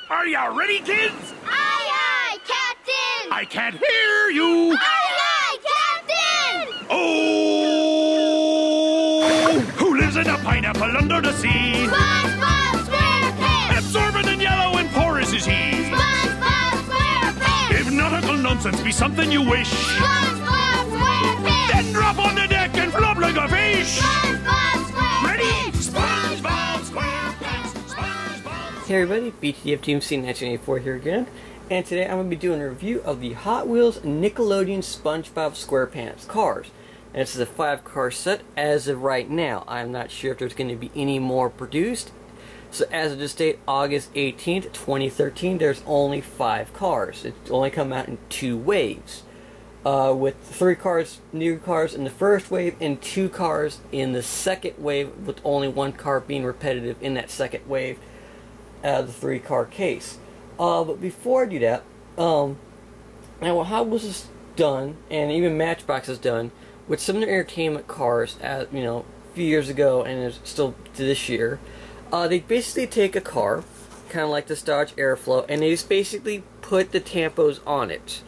Are you ready, kids? Aye, aye, Captain! I can't hear you! Aye, aye, Captain! Oh! Who lives in a pineapple under the sea? SpongeBob Squarepants! Absorbent and yellow and porous is he. SpongeBob Squarepants! If nautical nonsense be something you wish, SpongeBob Squarepants! then drop on the deck and flop like a fish! SpongeBob Squarepants! Ready? SpongeBob SquarePants! SpongeBob! Hey everybody, BTF Team C1984 here again, and today I'm going to be doing a review of the Hot Wheels Nickelodeon SpongeBob SquarePants cars. And this is a 5-car set as of right now. I'm not sure if there's going to be any more produced. So as of this date, August 18th, 2013, there's only 5 cars. It's only come out in 2 waves. With 3 cars, new cars in the first wave, and 2 cars in the second wave, with only 1 car being repetitive in that second wave out of the 3-car case. But before I do that, now what Hot Wheels has done, and even Matchbox has done, with some of their entertainment cars, a few years ago, and it's still to this year, they basically take a car, kind of like the Dodge Airflow, and they just basically put the tampos on it.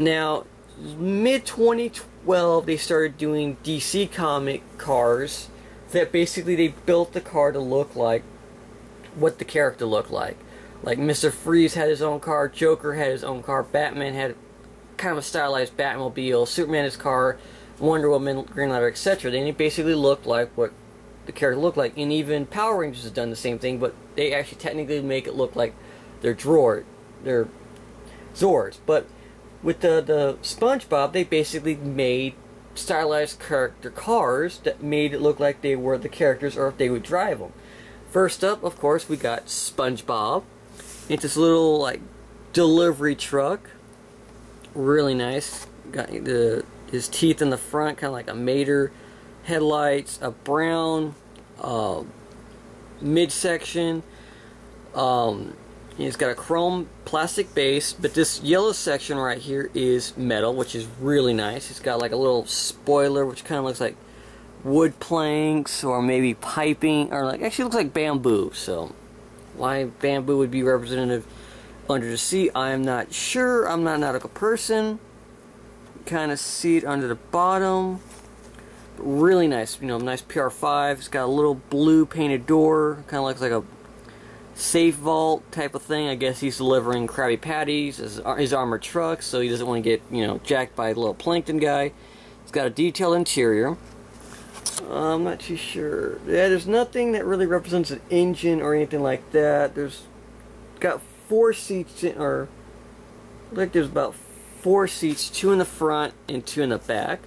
Now, mid-2012, they started doing DC comic cars that basically they built the car to look like what the character looked like. Like Mr. Freeze had his own car, Joker had his own car, Batman had kind of a stylized Batmobile, Superman his car, Wonder Woman, Green Lantern, etc. They basically looked like what the character looked like. And even Power Rangers has done the same thing, but they actually technically make it look like their Zords. But with the SpongeBob, they basically made stylized character cars that made it look like they were the characters or if they would drive them. First up, of course, we got SpongeBob. It's this little, like, delivery truck. Really nice. Got his teeth in the front, kind of like a Mater. Headlights, a brown midsection. It's got a chrome plastic base, but this yellow section right here is metal, which is really nice. It's got like a little spoiler, which kind of looks like wood planks or maybe piping, or like actually looks like bamboo. So why bamboo would be representative under the sea, I am not sure. I'm not a nautical person. Kind of see it under the bottom. Really nice, nice PR5. It's got a little blue painted door. Kind of looks like a safe vault type of thing. I guess he's delivering Krabby Patties, his armored truck, so he doesn't want to get, jacked by the little Plankton guy. It's got a detailed interior. I'm not too sure. Yeah, there's nothing that really represents an engine or anything like that. There's got 4 seats in, or like there's about 4 seats, 2 in the front and 2 in the back.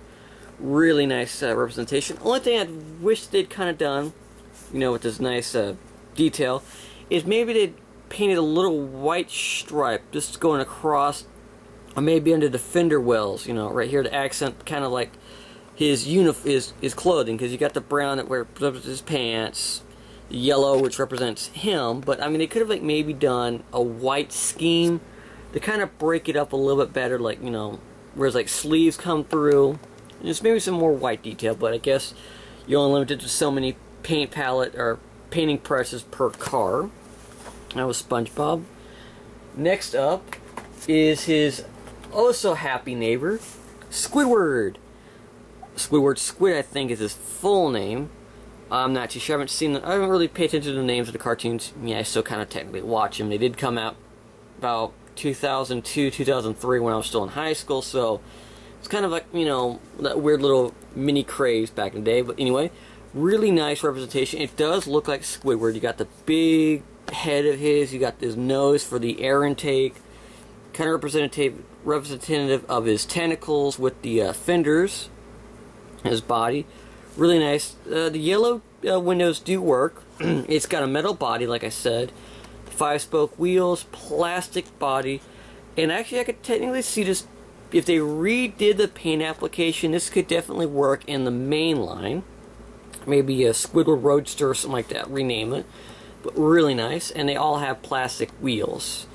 Really nice representation. Only thing I wish they'd kind of done, with this nice detail, is maybe they'd painted a little white stripe just going across, or maybe under the fender wells, right here to accent kind of like his clothing, because you got the brown that represents his pants, the yellow which represents him, but I mean they could have like maybe done a white scheme to kind of break it up a little bit better, like whereas like sleeves come through, and just maybe some more white detail. But I guess you're only limited to so many paint palette or painting presses per car. That was SpongeBob. Next up is his also happy neighbor, Squidward. Squidward Squid, I think, is his full name. I'm not too sure. I haven't really paid attention to the names of the cartoons. Yeah, I still kind of technically watch them. They did come out about 2002, 2003 when I was still in high school, so it's kind of like, that weird little mini craze back in the day. But anyway, really nice representation. It does look like Squidward. You got the big head of his, you got his nose for the air intake, kind of representative of his tentacles with the fenders. His body, really nice. The yellow windows do work. It's got a metal body, like I said, 5-spoke wheels, plastic body, and actually I could technically see this, if they redid the paint application, this could definitely work in the main line. Maybe a Squidward Roadster or something like that, rename it. But really nice, and they all have plastic wheels.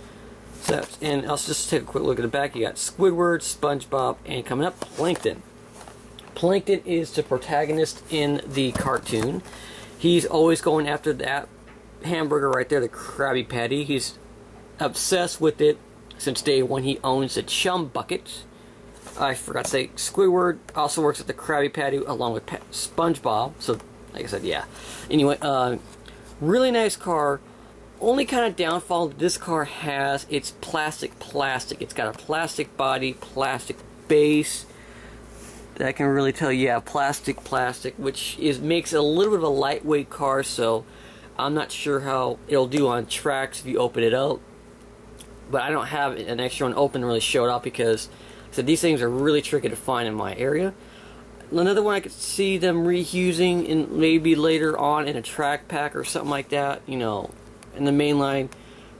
So, and I'll just take a quick look at the back. You got Squidward, SpongeBob, and coming up, Plankton. Plankton is the protagonist in the cartoon. He's always going after that hamburger right there, the Krabby Patty. He's obsessed with it since day one. He owns the Chum Bucket. I forgot to say, Squidward also works at the Krabby Patty along with SpongeBob. So, like I said, yeah. Anyway, really nice car. Only kind of downfall this car has, it's plastic. It's got a plastic body, plastic base. That can really tell you, yeah, plastic, which makes it a little bit of a lightweight car. So, I'm not sure how it'll do on tracks if you open it up. But I don't have an extra one open to really show it off because so these things are really tricky to find in my area. Another one I could see them reusing in maybe later on in a track pack or something like that, you know, in the main line.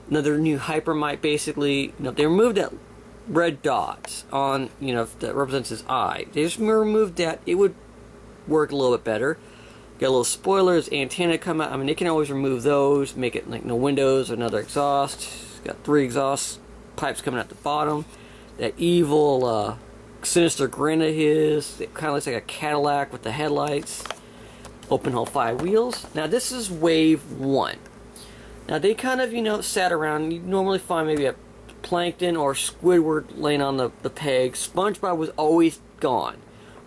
Another new Hypermite, basically, you know, they removed that red dots on, you know, that represents his eye. They just removed that, it would work a little bit better. Got a little spoilers, antenna come out. I mean, they can always remove those, make it like no windows, another exhaust. Got 3 exhaust pipes coming out the bottom. That evil, sinister grin of his. It kind of looks like a Cadillac with the headlights. Open hole 5 wheels. Now this is wave 1. Now they kind of, you know, sat around. You normally find maybe a Plankton or Squidward laying on the peg. SpongeBob was always gone.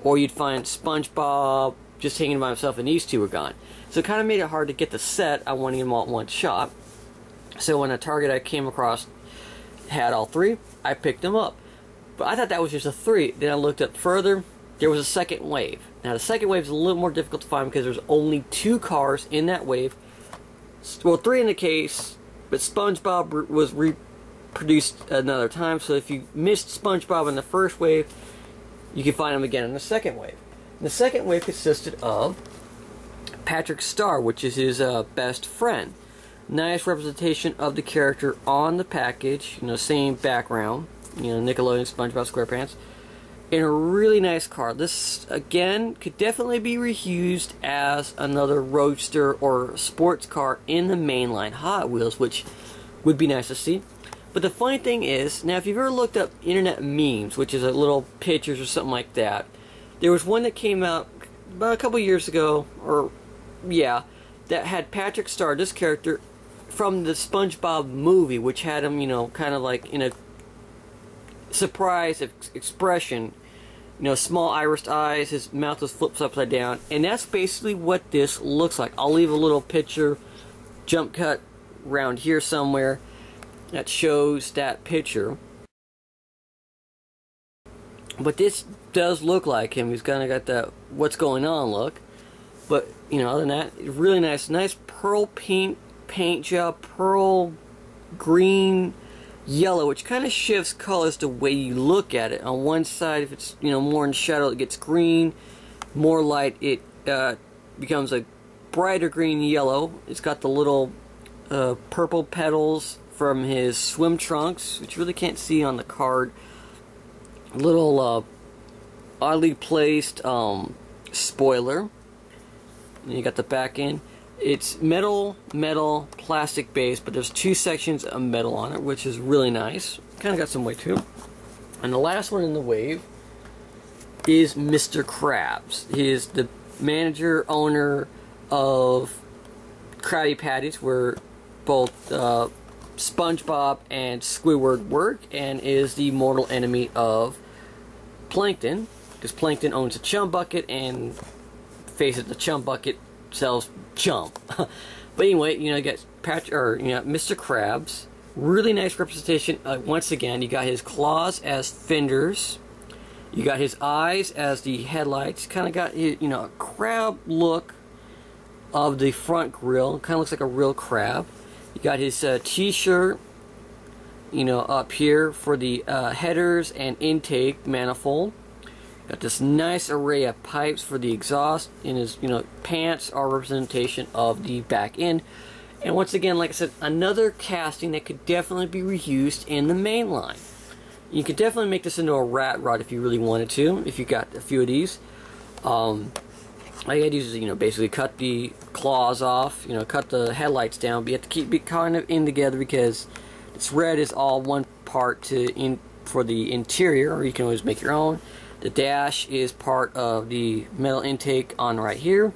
Or you'd find SpongeBob just hanging by himself and these two were gone. So it kind of made it hard to get the set. I wanted them all at one shot. So when a Target I came across had all 3, I picked them up. But I thought that was just a 3. Then I looked up further. There was a second wave. Now the second wave is a little more difficult to find because there's only 2 cars in that wave. Well, 3 in the case, but SpongeBob was reproduced another time. So if you missed SpongeBob in the first wave, you can find him again in the second wave. And the second wave consisted of Patrick Star, which is his best friend. Nice representation of the character on the package. You know, same background. You know, Nickelodeon, SpongeBob SquarePants. In a really nice car. This, again, could definitely be reused as another roadster or sports car in the mainline Hot Wheels, which would be nice to see. But the funny thing is, now if you've ever looked up internet memes, which is a little pictures or something like that, there was one that came out about a couple years ago, or yeah, that had Patrick Star, this character, from the SpongeBob movie, which had him, you know, kind of like in a surprise expression, you know, small irised eyes, his mouth was flipped upside down, and that's basically what this looks like. I'll leave a little picture, jump cut around here somewhere, that shows that picture. But this does look like him. He's kind of got that what's going on look. But, you know, other than that, really nice pearl pink paint job, pearl green, yellow, which kind of shifts colors the way you look at it. On one side, if it's, you know, more in shadow, it gets green. More light, it becomes a brighter green yellow. It's got the little purple petals from his swim trunks, which you really can't see on the card. Little oddly placed spoiler. And you got the back end. It's metal, plastic base, but there's 2 sections of metal on it, which is really nice. Kind of got some weight too. And the last one in the wave is Mr. Krabs. He is the manager, owner of Krabby Patties, where both SpongeBob and Squidward work, and is the mortal enemy of Plankton, because Plankton owns a Chum Bucket, and face it, the Chum Bucket sells chum. But anyway, you know, you got Mr. Krabs. Really nice representation. Once again, you got his claws as fenders. You got his eyes as the headlights. Kind of got, you know, a crab look of the front grille. Kind of looks like a real crab. You got his t-shirt, you know, up here for the headers and intake manifold. Got this nice array of pipes for the exhaust, and his, you know, pants are a representation of the back end. And once again, like I said, another casting that could definitely be reused in the main line. You could definitely make this into a rat rod if you really wanted to, if you got a few of these. All you gotta do is, you know, basically cut the claws off, you know, cut the headlights down, but you have to keep it kind of in together because this red is all one part for the interior, or you can always make your own. The dash is part of the metal intake on right here.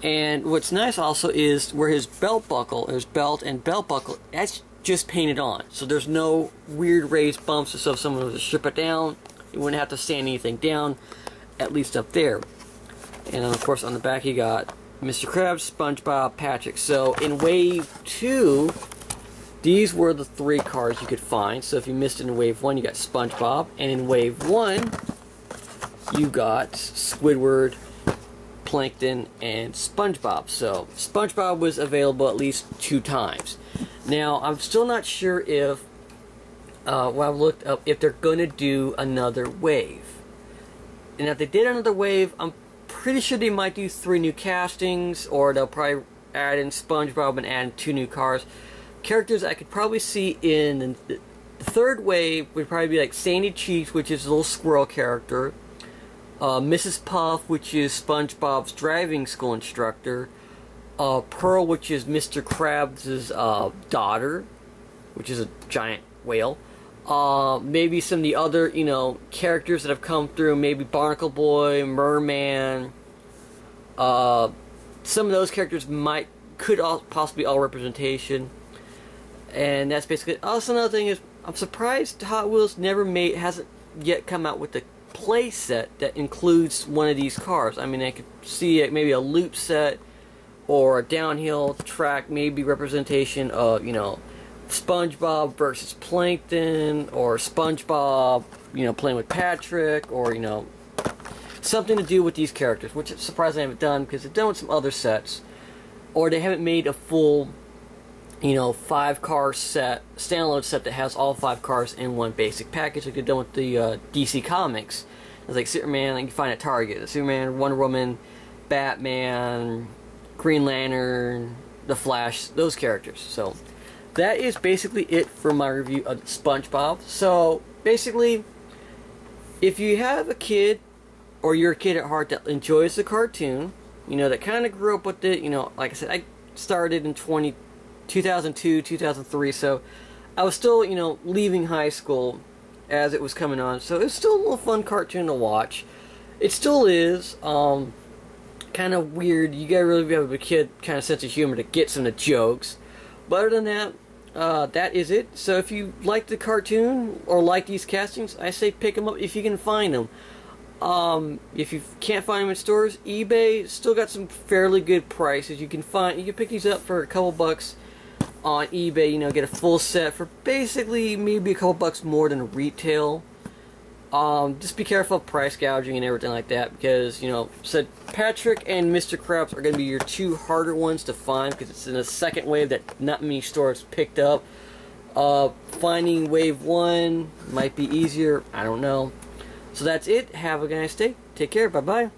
And what's nice also is where his belt buckle, his belt and belt buckle, that's just painted on. So there's no weird raised bumps, so if someone was to strip it down, you wouldn't have to sand anything down, at least up there. And of course on the back you got Mr. Krabs, SpongeBob, Patrick. So in Wave 2, these were the 3 cars you could find. So if you missed it in Wave 1, you got SpongeBob. And in Wave 1, you got Squidward, Plankton, and SpongeBob. So SpongeBob was available at least 2 times. Now, I'm still not sure if, well, I've looked up, if they're going to do another wave. And if they did another wave, I'm pretty sure they might do 3 new castings, or they'll probably add in SpongeBob and add in 2 new cars. Characters I could probably see in the 3rd wave would probably be like Sandy Cheeks, which is a little squirrel character. Mrs. Puff, which is SpongeBob's driving school instructor. Pearl, which is Mr. Krabs' daughter, which is a giant whale. Maybe some of the other, you know, characters that have come through, maybe Barnacle Boy, Merman. Some of those characters could possibly all representation. And that's basically it. Also, another thing is, I'm surprised Hot Wheels hasn't yet come out with a play set that includes one of these cars. I mean, I could see maybe a loop set or a downhill track, maybe representation of, you know, SpongeBob versus Plankton, or SpongeBob, you know, playing with Patrick, or, you know, something to do with these characters, which it's surprising they haven't done, because they've done with some other sets, or they haven't made a full, you know, 5-car set, standalone set that has all 5 cars in one basic package, like they've done with the DC Comics. It's like Superman, like you find at Target, Superman, Wonder Woman, Batman, Green Lantern, The Flash, those characters. So that is basically it for my review of SpongeBob. So basically, if you have a kid, or you're a kid at heart that enjoys the cartoon, you know, that kind of grew up with it, you know, like I said, I started in 2002, 2003, so I was still, you know, leaving high school as it was coming on, so it was still a little fun cartoon to watch. It still is, kind of weird. You gotta really have a kid kind of sense of humor to get some of the jokes. But other than that, that is it. So if you like the cartoon or like these castings, I say pick them up if you can find them. If you can't find them in stores, eBay still got some fairly good prices. You can pick these up for a couple bucks on eBay. You know, get a full set for basically maybe a couple bucks more than retail. Just be careful of price gouging and everything like that, because, you know, said Patrick and Mr. Krabs are going to be your 2 harder ones to find, because it's in a second wave that not many stores picked up. Finding Wave 1 might be easier, I don't know. So that's it. Have a nice day. Take care. Bye-bye.